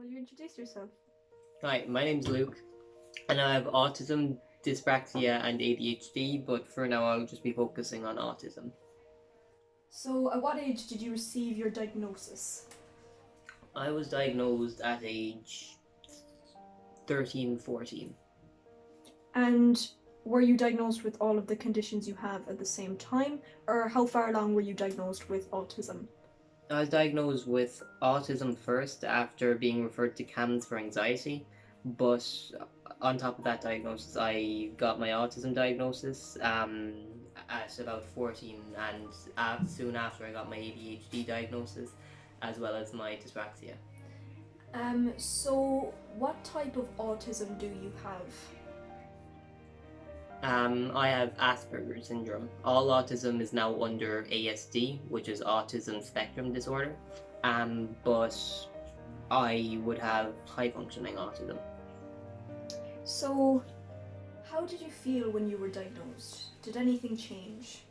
Will you introduce yourself? Hi, my name's Luke, and I have autism, dyspraxia, and ADHD, but for now I'll just be focusing on autism. So, at what age did you receive your diagnosis? I was diagnosed at age 13, 14. And were you diagnosed with all of the conditions you have at the same time, or how far along were you diagnosed with autism? I was diagnosed with autism first after being referred to CAMS for anxiety, but on top of that diagnosis, I got my autism diagnosis at about 14, and soon after I got my ADHD diagnosis, as well as my dyspraxia. So what type of autism do you have? I have Asperger's syndrome. All autism is now under ASD, which is autism spectrum disorder. But I would have high functioning autism. So, how did you feel when you were diagnosed? Did anything change?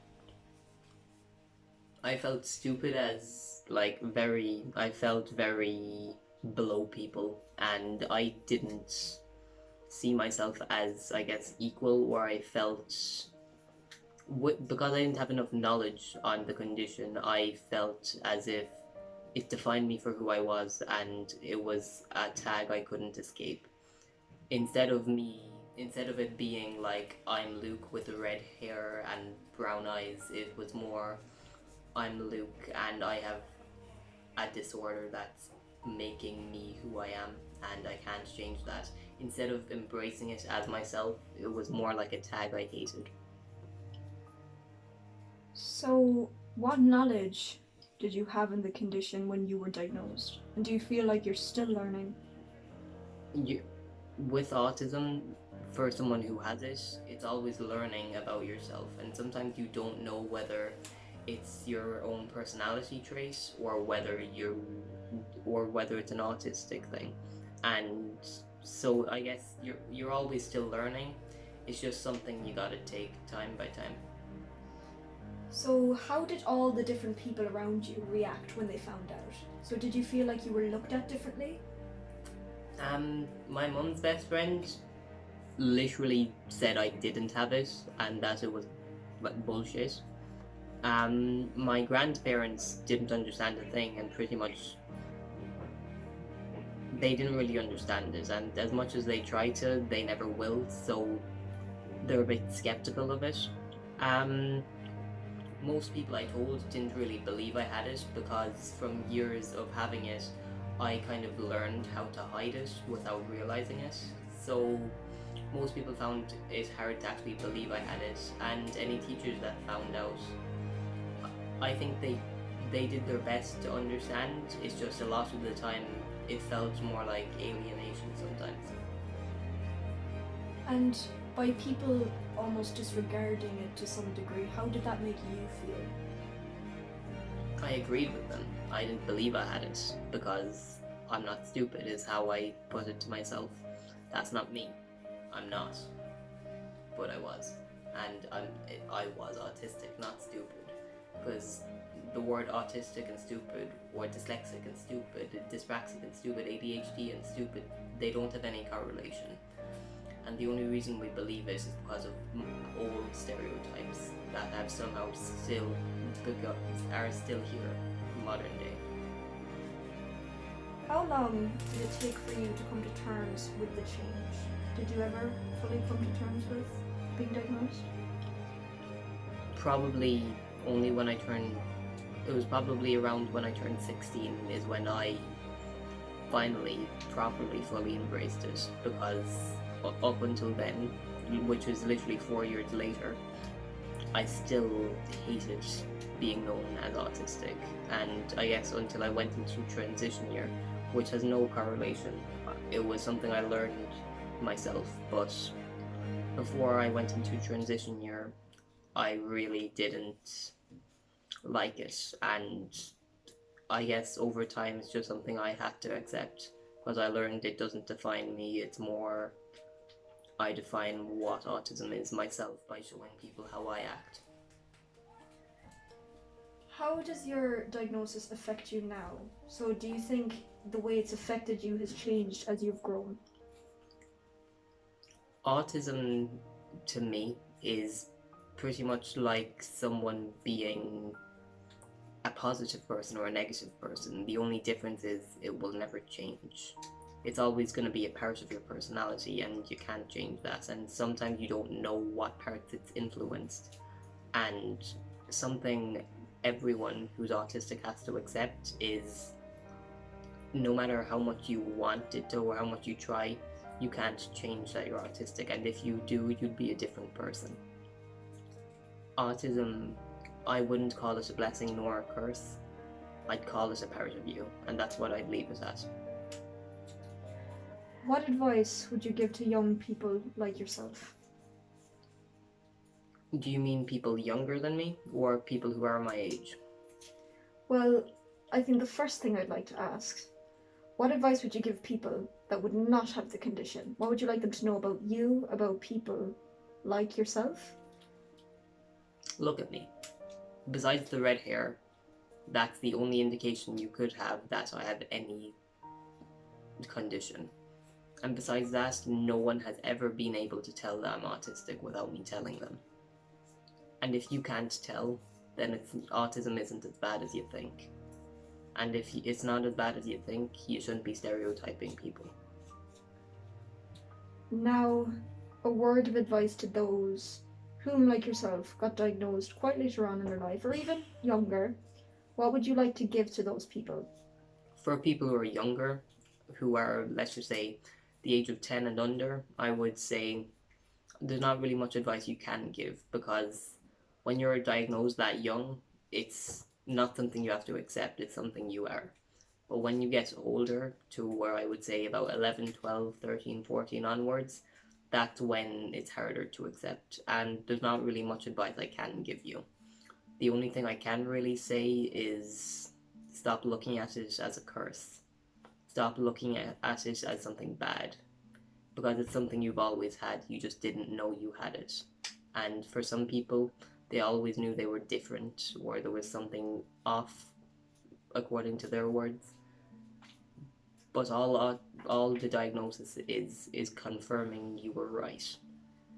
I felt stupid as I felt very below people, and I didn't see myself as, I guess, equal, or I felt because I didn't have enough knowledge on the condition, I felt as if it defined me for who I was, and it was a tag I couldn't escape. Instead of it being like I'm Luke with red hair and brown eyes, it was more I'm Luke and I have a disorder that's making me who I am, and I can't change that. Instead of embracing it as myself, it was more like a tag I hated. So, what knowledge did you have in the condition when you were diagnosed? And do you feel like you're still learning? You, with autism, for someone who has it, it's always learning about yourself, and sometimes you don't know whether it's your own personality trait or whether it's an autistic thing. And so I guess you're always still learning. It's just something you gotta take time by time. So, how did all the different people around you react when they found out? So, did you feel like you were looked at differently? My mum's best friend literally said I didn't have it and that it was bullshit. My grandparents didn't understand the thing, and pretty much they didn't really understand it, and as much as they try to, they never will, so they're a bit skeptical of it. Um, Most people I told didn't really believe I had it, because from years of having it, I kind of learned how to hide it without realizing it. So most people found it hard to actually believe I had it, and any teachers that found out, I think they did their best to understand. It's just a lot of the time it felt more like alienation sometimes. And by people almost disregarding it to some degree, how did that make you feel? I agreed with them. I didn't believe I had it because I'm not stupid, is how I put it to myself. That's not me. I'm not. But I was. And I was autistic, not stupid. Because the word autistic and stupid, or dyslexic and stupid, dyspraxic and stupid, ADHD and stupid, they don't have any correlation. And the only reason we believe it is because of old stereotypes that have somehow are still here in modern day. How long did it take for you to come to terms with the change? Did you ever fully come to terms with being diagnosed? Probably only when it was probably around when I turned 16 is when I finally properly fully embraced it, because up until then, which was literally 4 years later, I still hated being known as autistic. And I guess until I went into transition year, which has no correlation, it was something I learned myself. But before I went into transition year, I really didn't like it, and I guess over time it's just something I had to accept, because I learned it doesn't define me. It's more I define what autism is myself by showing people how I act. How does your diagnosis affect you now? So, do you think the way it's affected you has changed as you've grown? Autism, to me, is pretty much like someone being a positive person or a negative person. The only difference is it will never change. It's always going to be a part of your personality, and you can't change that. And sometimes you don't know what parts it's influenced. And something everyone who's autistic has to accept is no matter how much you want it to or how much you try, you can't change that you're autistic. And if you do, you'd be a different person. Autism, I wouldn't call it a blessing nor a curse. I'd call it a part of you, and that's what I'd leave it at. What advice would you give to young people like yourself? Do you mean people younger than me, or people who are my age? Well, I think the first thing I'd like to ask, what advice would you give people that would not have the condition? What would you like them to know about you, about people like yourself? Look at me. Besides the red hair, that's the only indication you could have that I have any condition. And besides that, no one has ever been able to tell that I'm autistic without me telling them. And if you can't tell, then autism isn't as bad as you think. And if it's not as bad as you think, you shouldn't be stereotyping people. Now, a word of advice to those whom, like yourself, got diagnosed quite later on in their life, or even younger. What would you like to give to those people? For people who are younger, who are, let's just say, the age of 10 and under, I would say there's not really much advice you can give, because when you're diagnosed that young, it's not something you have to accept, it's something you are. But when you get older, to where I would say about 11, 12, 13, 14 onwards, that's when it's harder to accept, and there's not really much advice I can give you. The only thing I can really say is stop looking at it as a curse. Stop looking at it as something bad, because it's something you've always had, you just didn't know you had it. And for some people, they always knew they were different, or there was something off, according to their words. But all the diagnosis is confirming you were right.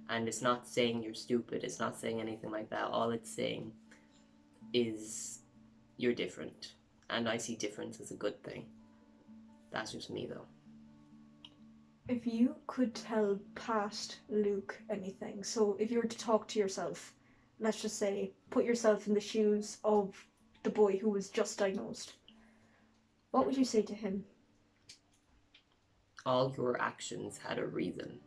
And it's not saying you're stupid, it's not saying anything like that. All it's saying is you're different. And I see difference as a good thing. That's just me, though. If you could tell past Luke anything, so if you were to talk to yourself, let's just say, put yourself in the shoes of the boy who was just diagnosed, what would you say to him? All your actions had a reason.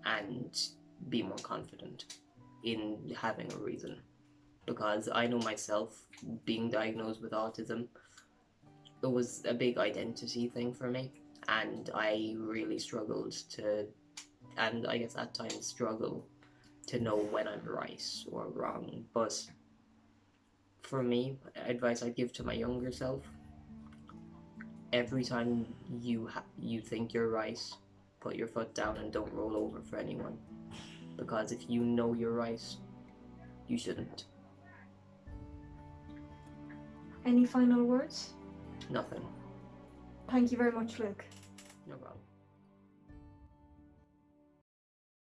And be more confident in having a reason. Because I know myself, being diagnosed with autism, it was a big identity thing for me. And I really struggled to, and I guess at times struggle to know when I'm right or wrong. But for me, advice I'd give to my younger self, every time you think you're right, put your foot down and don't roll over for anyone. Because if you know you're right, you shouldn't. Any final words? Nothing. Thank you very much, Luke. No problem.